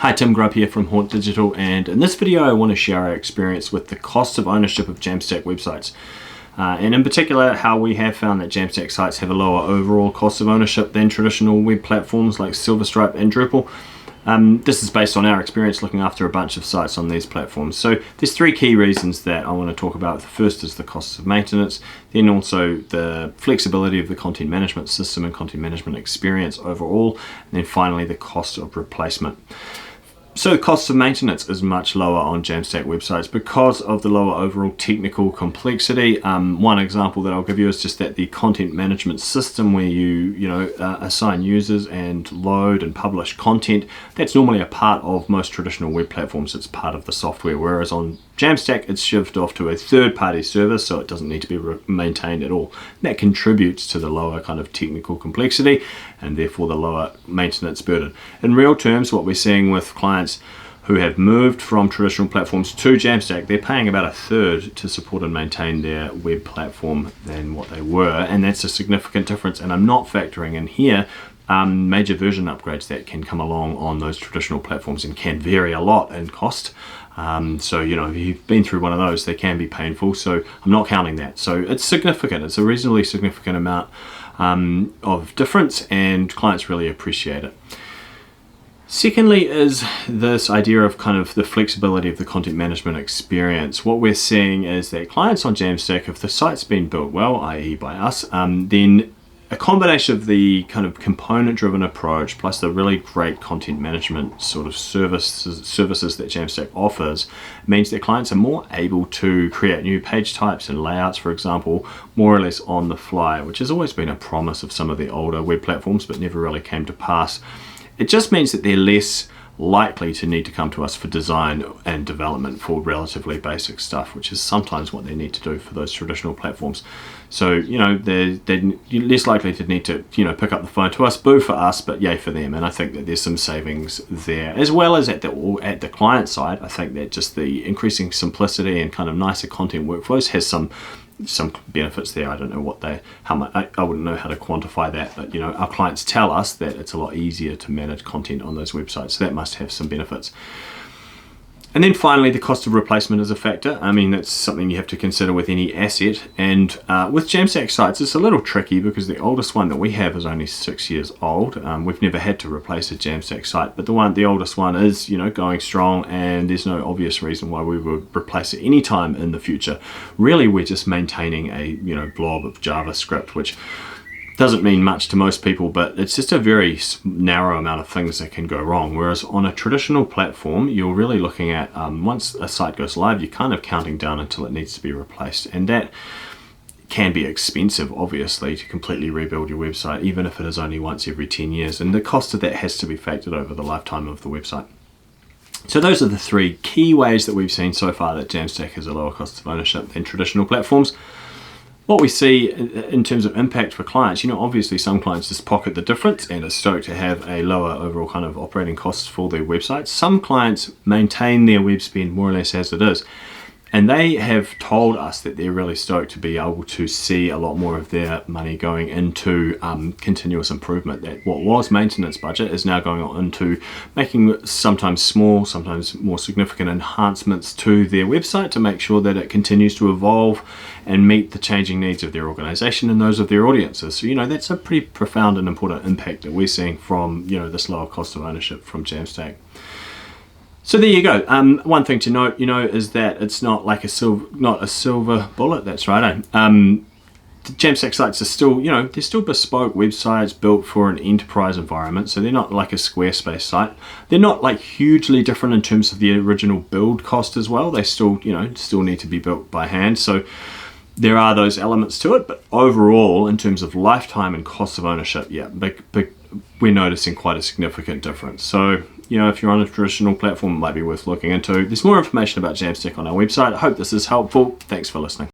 Hi, Tim Grubb here from Haunt Digital, and in this video I want to share our experience with the cost of ownership of Jamstack websites. And in particular, how we have found that Jamstack sites have a lower overall cost of ownership than traditional web platforms like Silverstripe and Drupal. This is based on our experience looking after a bunch of sites on these platforms. So there's three key reasons that I want to talk about. The first is the costs of maintenance, then also the flexibility of the content management system and content management experience overall, and then finally the cost of replacement. So the cost of maintenance is much lower on Jamstack websites because of the lower overall technical complexity. One example that I'll give you is just that the content management system where you assign users and load and publish content, that's normally a part of most traditional web platforms. It's part of the software, whereas on Jamstack it's shifted off to a third-party service, so it doesn't need to be maintained at all. That contributes to the lower kind of technical complexity and therefore the lower maintenance burden. In real terms, what we're seeing with clients who have moved from traditional platforms to Jamstack, they're paying about a third to support and maintain their web platform than what they were, and that's a significant difference. And I'm not factoring in here major version upgrades that can come along on those traditional platforms and can vary a lot in cost. So if you've been through one of those, they can be painful, so I'm not counting that. So it's significant. It's a reasonably significant amount of difference, and clients really appreciate it. Secondly is this idea of kind of the flexibility of the content management experience. What we're seeing is that clients on Jamstack, if the site's been built well, i.e. by us, then a combination of the kind of component-driven approach plus the really great content management sort of services that Jamstack offers means that clients are more able to create new page types and layouts, for example, more or less on the fly, which has always been a promise of some of the older web platforms but never really came to pass. It just means that they're less likely to need to come to us for design and development for relatively basic stuff, which is sometimes what they need to do for those traditional platforms. So, they're less likely to need to, pick up the phone to us, boo for us, but yay for them. And I think that there's some savings there, as well as at the client side. I think that just the increasing simplicity and kind of nicer content workflows has some benefits there. I don't know I wouldn't know how to quantify that, but our clients tell us that it's a lot easier to manage content on those websites, so that must have some benefits. And then finally, the cost of replacement is a factor. I mean, that's something you have to consider with any asset. And with Jamstack sites, it's a little tricky because the oldest one that we have is only 6 years old. We've never had to replace a Jamstack site, but the oldest one is, going strong, and there's no obvious reason why we would replace it anytime in the future. Really, we're just maintaining a, blob of JavaScript, which doesn't mean much to most people, but it's just a very narrow amount of things that can go wrong. Whereas on a traditional platform, you're really looking at, once a site goes live, you're kind of counting down until it needs to be replaced. And that can be expensive, obviously, to completely rebuild your website, even if it is only once every 10 years. And the cost of that has to be factored over the lifetime of the website. So those are the three key ways that we've seen so far that Jamstack has a lower cost of ownership than traditional platforms. What we see in terms of impact for clients, obviously some clients just pocket the difference and are stoked to have a lower overall kind of operating costs for their websites. Some clients maintain their web spend more or less as it is. And they have told us that they're really stoked to be able to see a lot more of their money going into continuous improvement. That what was maintenance budget is now going on into making sometimes small, sometimes more significant enhancements to their website to make sure that it continues to evolve and meet the changing needs of their organization and those of their audiences. So, that's a pretty profound and important impact that we're seeing from, this lower cost of ownership from Jamstack. So there you go. One thing to note, is that it's not like a silver bullet. That's right. The Jamstack sites are still, they're still bespoke websites built for an enterprise environment. So they're not like a Squarespace site. They're not like hugely different in terms of the original build cost as well. They still, still need to be built by hand. So there are those elements to it, but overall, in terms of lifetime and cost of ownership, we're noticing quite a significant difference. So, if you're on a traditional platform, it might be worth looking into. There's more information about Jamstack on our website. I hope this is helpful. Thanks for listening.